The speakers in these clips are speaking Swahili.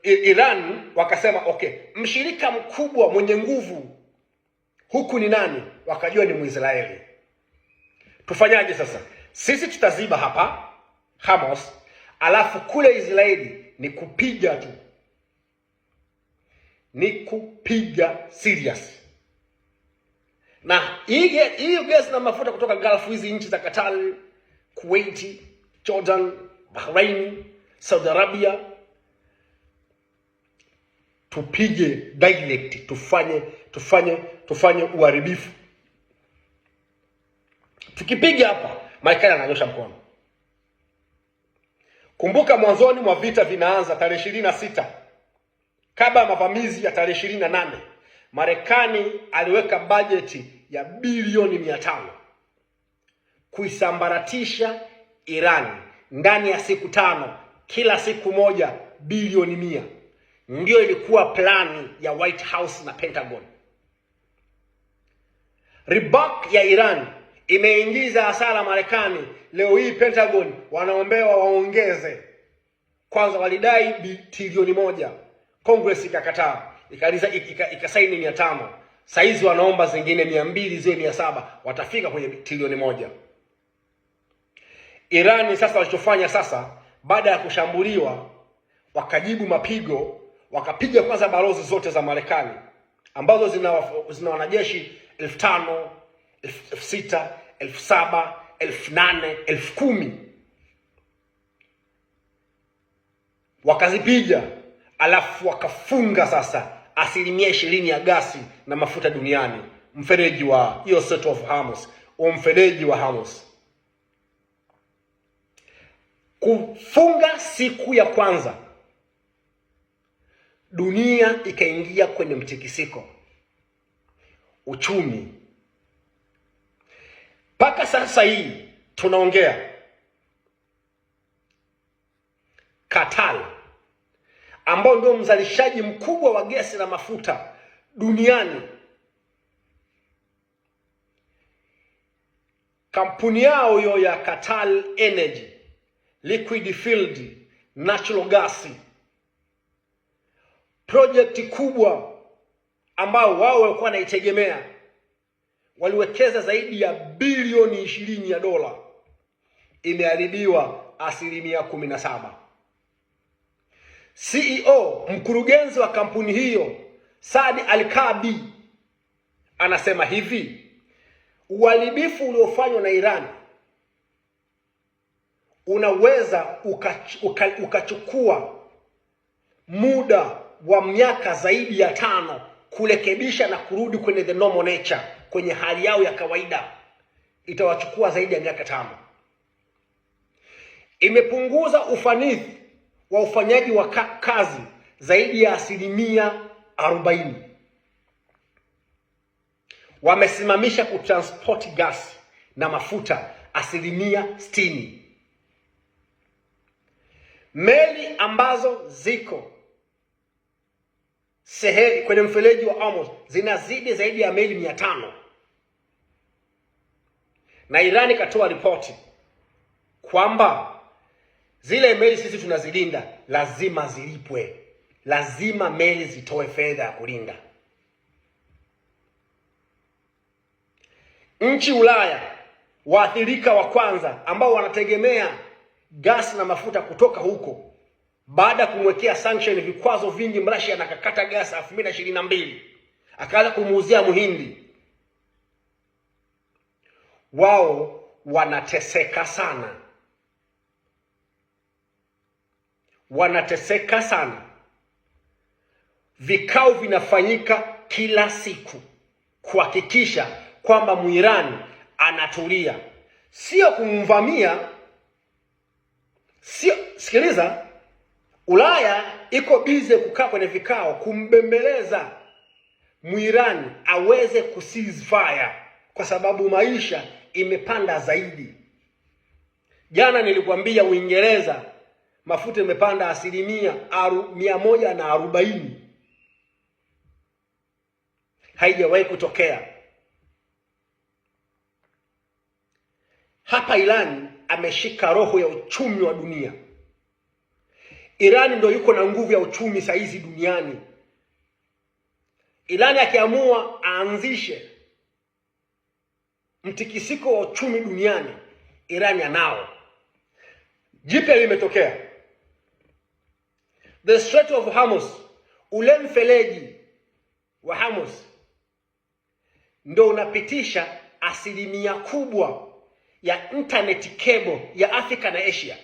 Iran wakasema okay, mshirika mkubwa mwenye nguvu huku ni nani? Wakajua ni Mwisraeli. Tufanyaje sasa? Sisi tutaziba hapa Hamas, alafu kule Israeli ni kupiga tu, ni kupiga serious. Na hiyo gesi na mafuta kutoka Gulf, hizi nchi za Qatar, Kuwait, Jordan, Bahrain, Saudi Arabia, tupige direct, tufanye uharibifu. Tukipiga hapa, Marekani ananyosha mkono. Kumbuka mwanzoni mwa vita vinaanza tarehe 26, kabla ya mavamizi ya tarehe 28, Marekani aliweka bajeti ya bilioni 500 kuisambaratisha Iran ndani ya siku 5, kila siku moja bilioni 100. Ndio ilikuwa plani ya White House na Pentagon. Ribak ya Iran imeingiza hasara Marekani. Leo hii Pentagon wanaombewa waongeze. Kwanza walidai trilioni 1. Congress ikakataa, ikasaini 500. Saizi wanaomba zingine 200 ziwe 700, watafika kwenye trilioni 1. Iran sasa walichofanya sasa, baada ya kushambuliwa, wakajibu mapigo, wakapiga kwanza balozi zote za Marekani ambazo zina wanajeshi 5,000, 6,000, 7,000, 8,000, 10,000. Wakazipiga, alafu wakafunga sasa 20% ya gasi na mafuta duniani, mfereji wa hiyo Strait of Hormuz, mfereji wa Hormuz. Kufunga siku ya kwanza, dunia ikaingia kwenye mtikisiko uchumi. Paka sasa hii tunaongea, Qatar ambao ndio mzalishaji mkubwa wa gesi na mafuta duniani, kampuni yao hiyo ya Qatar Energy Liquid Field Natural Gas, project kubwa ambao wao walikuwa wanaitegemea, waliwekeza zaidi ya bilioni 20 ya dola, imeharibiwa 17%. CEO, mkurugenzi wa kampuni hiyo, Saad Al-Kaabi, anasema hivi: uharibifu uliofanywa na Iran unaweza ukachukua muda wa miaka zaidi ya 5 kurekebisha na kurudi kwenye the normal nature, kwenye hali yao ya kawaida. Itawachukua zaidi ya miaka 5. Imepunguza ufanisi wa ufanyaji wa kazi zaidi ya 40%. Wamesimamisha kutransport gas na mafuta 60%. Meli ambazo ziko kwenye mfereji wa Hormuz zinazidi zaidi ya meli 500. Na Iran katoa ripoti kwamba zile meli sisi tunazilinda, lazima zilipwe. Lazima meli zitoe fedha ya kulinda. Nchi Ulaya, waathirika wa kwanza ambao wanategemea gas na mafuta kutoka huko, baada ya kumwekea sanction, vikwazo vingi, Russia anakakata gas 2022, akaanza kumuuzia Muhindi, wao wanateseka sana. Wanateseka sana. Vikao vinafanyika kila siku kuhakikisha kwamba Muirani anatulia, sio kumvamia. Sio, sikiliza, Ulaya iko busy kukaa kwenye vikao kumbembeleza Muirani aweze ceasefire, kwa sababu maisha imepanda zaidi. Jana nilikwambia Uingereza mafuta imepanda 140%. Haijawahi kutokea. Hapa Iran ameshika roho ya uchumi wa dunia. Iran ndio yuko na nguvu ya uchumi saizi duniani. Iran akiamua aanzishe mtikisiko wa uchumi duniani, Iran anao. Jipya limetokea. The Strait of Hormuz, ule mfereji wa Hormuz ndio unapitisha asilimia kubwa ya internet cable ya Afrika na Asia.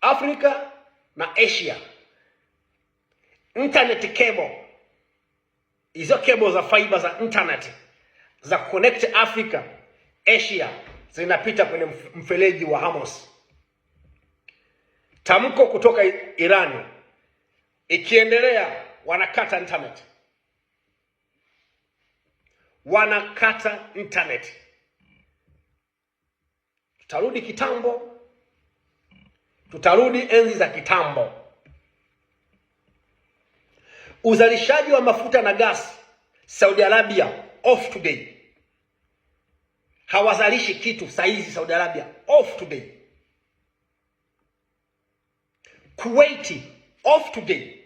Afrika na Asia, internet cable, hizo cable za fiber za internet za connect Africa Asia zinapita kwenye mfereji wa Hormuz. Tamko kutoka Iran ikiendelea, wanakata internet. Wanakata internet. Tutarudi kitambo. Tutarudi enzi za kitambo. Uzalishaji wa mafuta na gas Saudi Arabia off today. Hawazalishi kitu saizi Saudi Arabia off today. Kuwait off today.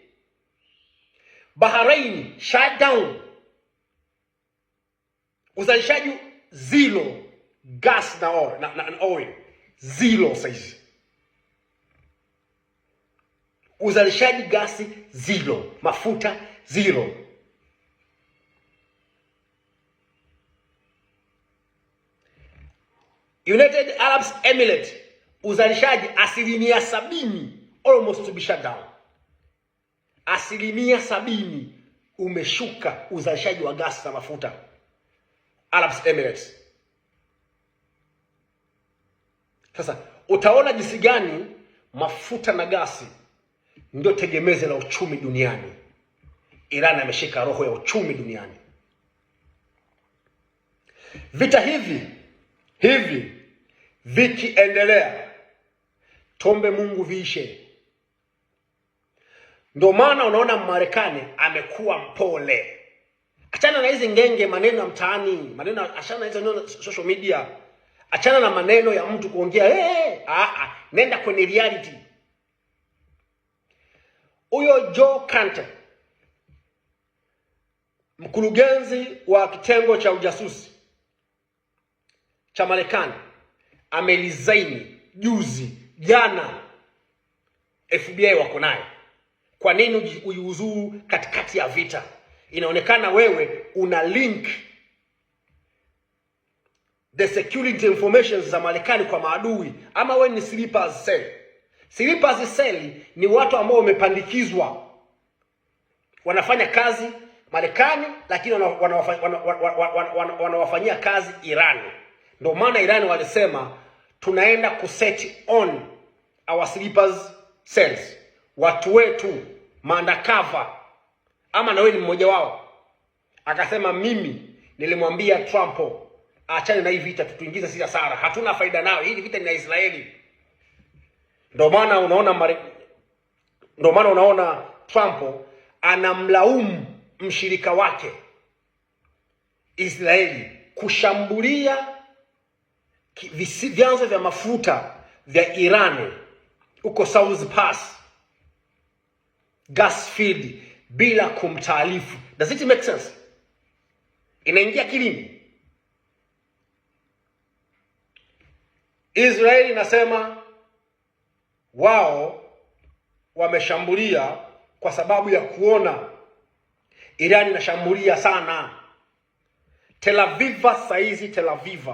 Bahrain shut down. Uzalishaji zero gas na oil. Zero saizi. Uzalishaji gasi zero, mafuta zero. United Arab Emirates uzalishaji 70%, almost to be shut down. 70% umeshuka uzalishaji wa gasi na mafuta Arab Emirates. Sasa utaona jinsi gani mafuta na gasi ndio tegemezi la uchumi duniani. Iran ameshika roho ya uchumi duniani. Vita hivi vikiendelea, tombe Mungu viishe. Ndio maana unaona Marekani amekuwa mpole. Achana na hizi ngenge, maneno ya mtaani, achana na hizo social media. Achana na maneno ya mtu kuongea, nenda kwenye reality. Huyo Joe Kante, mkurugenzi wa kitengo cha ujasusi cha Marekani, amelizaini jana. FBI wako naye. Kwa nini ujiuzuru katikati ya vita? Inaonekana wewe una link the security information za Marekani kwa maadui, ama wewe ni sleepers cell. Sleepers cell ni watu ambao wamepandikizwa, wanafanya kazi Marekani lakini wanawafanyia kazi Iran. Ndio maana Iran walisema tunaenda kuset on our sleepers cells, watu wetu undercover. Ama na wewe ni mmoja wao. Akasema mimi nilimwambia Trump achane na hii vita, tutuingize sisi hasara, hatuna faida nayo, hii vita ni ya Israeli. Ndio maana unaona Trump anamlaumu mshirika wake Israeli kushambulia vyanzo vya mafuta vya Iran uko South Pass gas field bila kumtaarifu. Does it make sense? Inaingia kilini? Israeli inasema wao wameshambulia kwa sababu ya kuona Iran inashambulia sana. Tel Aviv saizi Tel Aviv.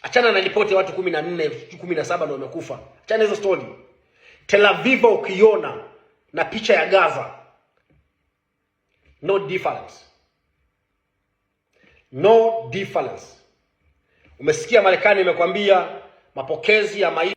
Achana na ripoti ya watu 14, 17 ndio wamekufa. Achana hizo story. Tel Aviv ukiona na picha ya Gaza, no difference. No difference. Umesikia Marekani imekwambia mapokezi ya